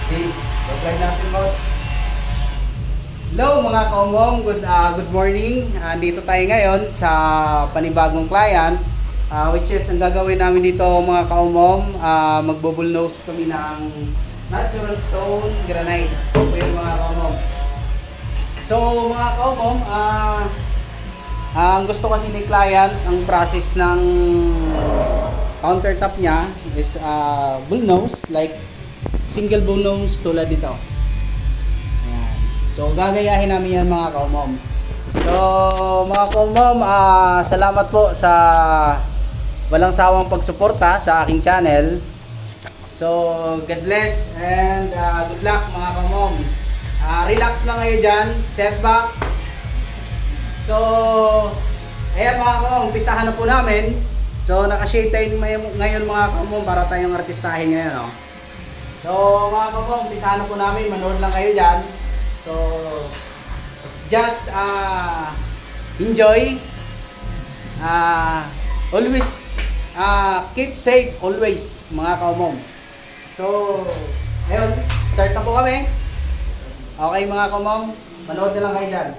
Okay, apply natin, boss. Hello mga kaumom, good morning. Dito tayo ngayon sa panibagong client, which is ang gagawin namin dito mga kaumom, magbo-bullnose kami ng natural stone granite. So yun mga kaumom. So mga kaumom, ang gusto kasi ni client, ang process ng countertop niya is bullnose, like single bullnose tulad dito. Ayan. So gagayahin namin yan mga kaumom. So mga kaumom, salamat po sa walang sawang pagsuporta sa aking channel. So God bless and good luck mga kaumom. Relax lang kayo dyan, set back. So ayan mga kaumom, umpisahan na po namin. So naka-shade tayo ngayon mga kaumom para tayong artistahin ngayon, no? So mga kaumom, umpisahan na po namin, manood lang kayo dyan. So just enjoy, always keep safe always mga kaumom. So ayun, start na po kami. Okay mga kaumom, manood na lang kayo dyan.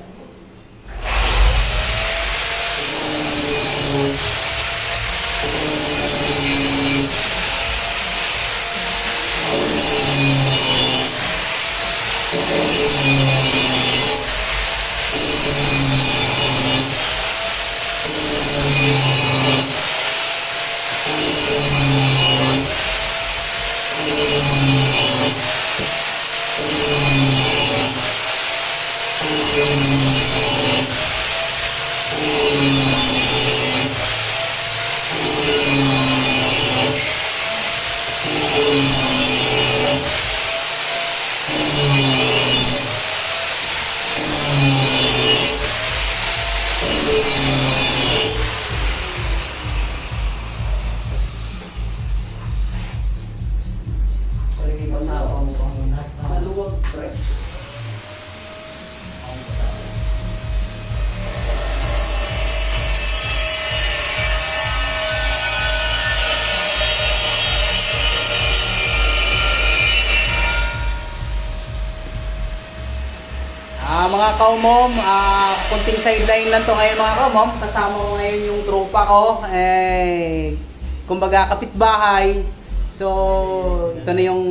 Mga kaumom, kunting sideline lang to ngayon mga kaumom. Kasama ko ngayon yung tropa ko, kumbaga kapitbahay. So ito na yung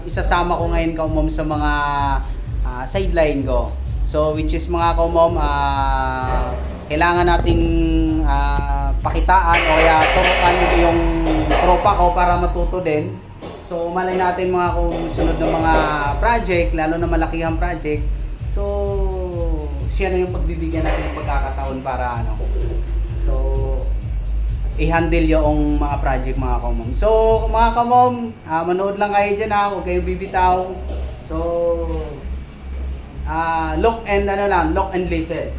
isasama ko ngayon kaumom sa mga sideline ko. So which is mga kaumom, kailangan nating pakitaan o kaya turuan yung tropa ko para matuto din. So malay natin mga kung sunod ng mga project, lalo na malakihang project. So siya na yung pagbibigyan natin ng pagkakataon para So i-handle yung mga project mga kaumom. So mga kaumom, manood lang kayo dyan, huwag kayong bibitaw. So look and listen.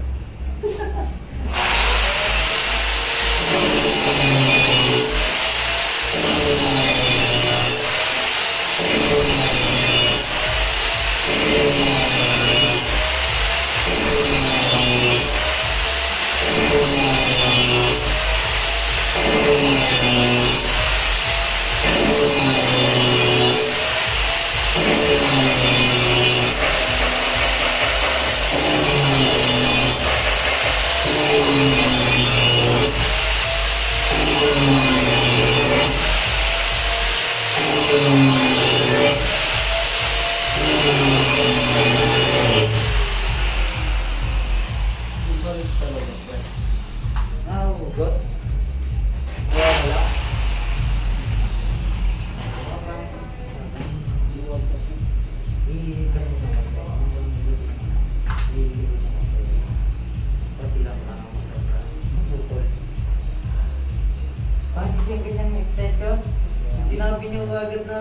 Sinabi niyo agad na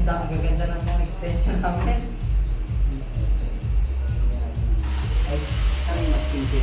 ang gaganda ng mga extension namin. Ay, mas simple.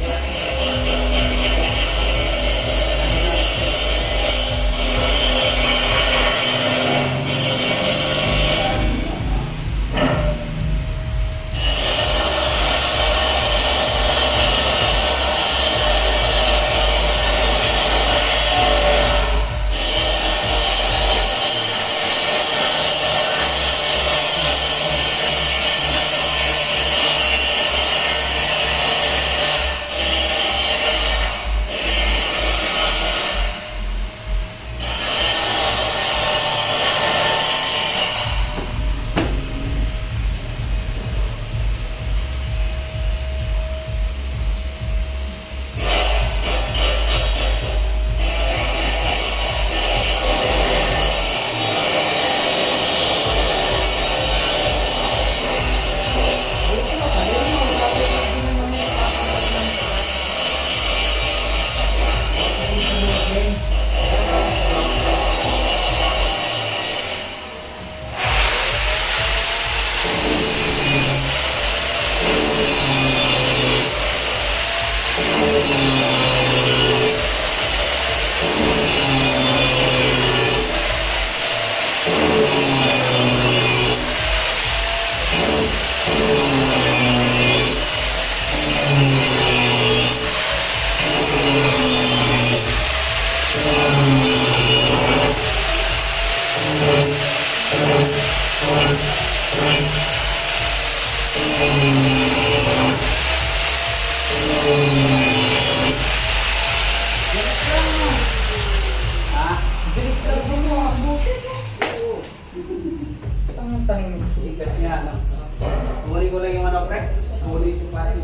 Ha? Bilis lang mo, buti mo. Ang tanim mo. Tigas niya, no? Huli ko lang yung ano, pre. Huli ko pa rin.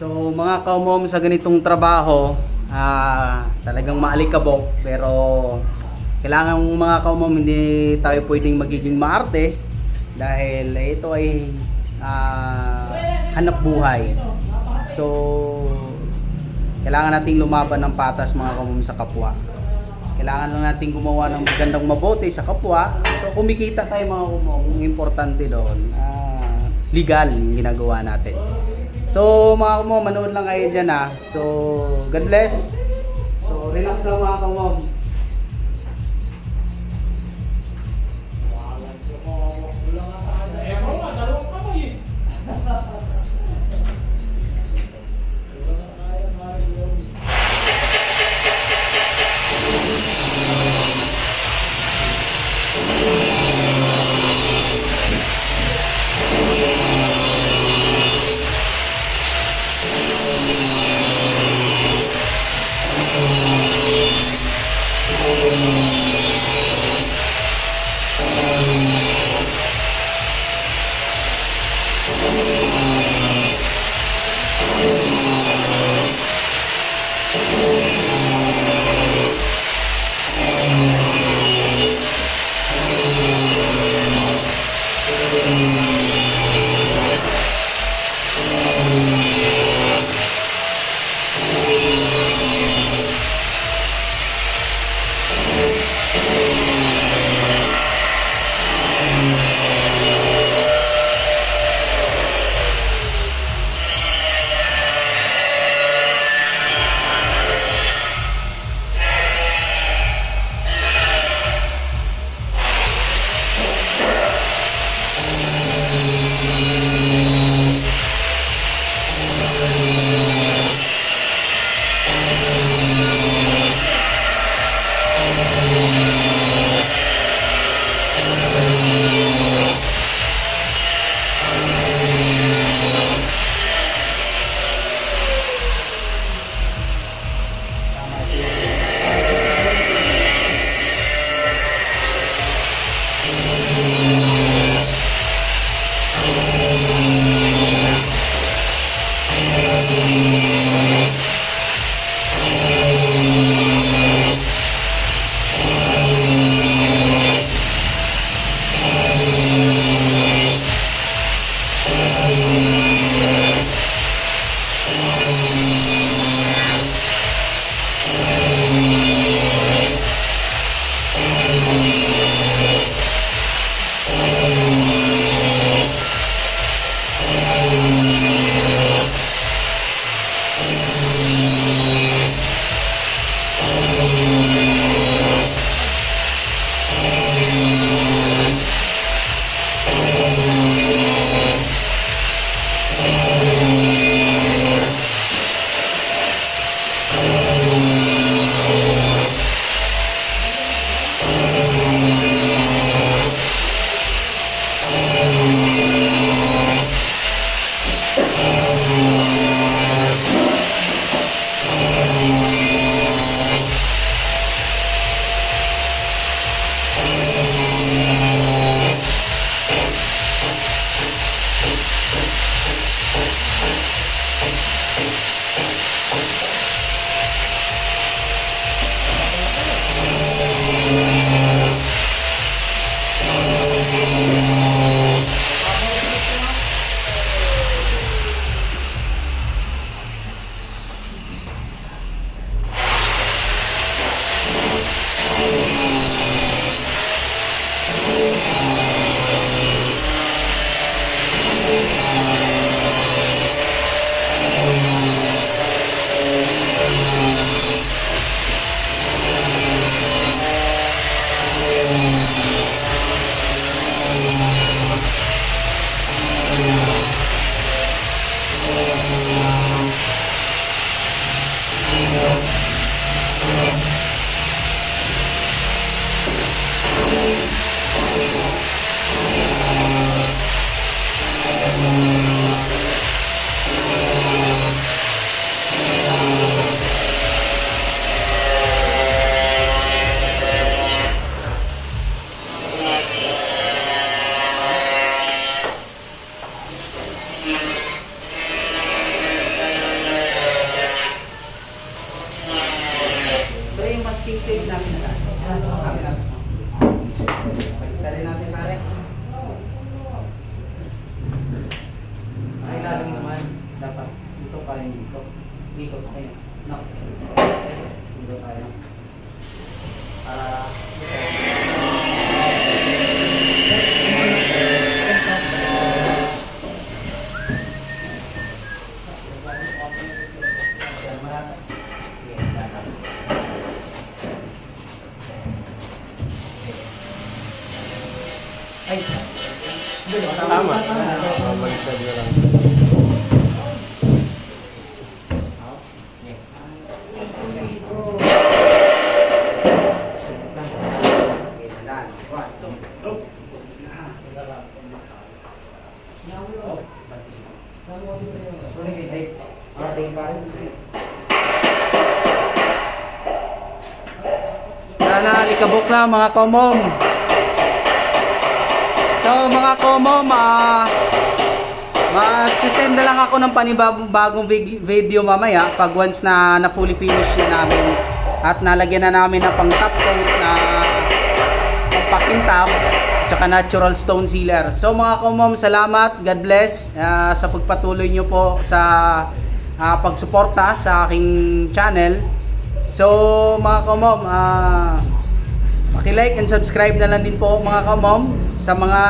So mga kaumom, sa ganitong trabaho, talagang maalikabok, pero kailangan mga kaumom hindi tayo pwedeng magiging maarte dahil ito ay hanap buhay. So kailangan nating lumaban ng patas mga kaumom sa kapwa. Kailangan lang nating gumawa ng magandang mabuti sa kapwa. So kumikita tayo mga kaumom, ang importante doon, legal yung ginagawa natin. So mga kumom, manood lang kayo dyan ha. So God bless. So relax lang mga kumom. Pero yung masking tape namin na Baliktad natin pare. Ay, lalim naman. Dapat dito pa rin dito. Dito pa kayo. No. Dito tayo. Ay, Tama. Baliktad na lang. Alikabok na mga komom. So mga komom, mag-send na lang ako ng panibagong video mamaya pag once na fully finish na namin at nalagyan na namin ng pang top coat na packing tab tsaka natural stone sealer. So mga komom, salamat, God bless sa pagpatuloy nyo po sa pagsuporta sa aking channel. So mga komom, paki-like and subscribe na lang din po mga komom. Sa mga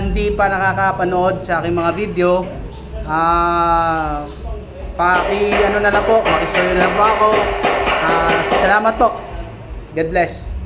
hindi pa nakakapanood sa aking mga video, paki-ano na lang po, paki-share na lang po ako. Salamat po. God bless.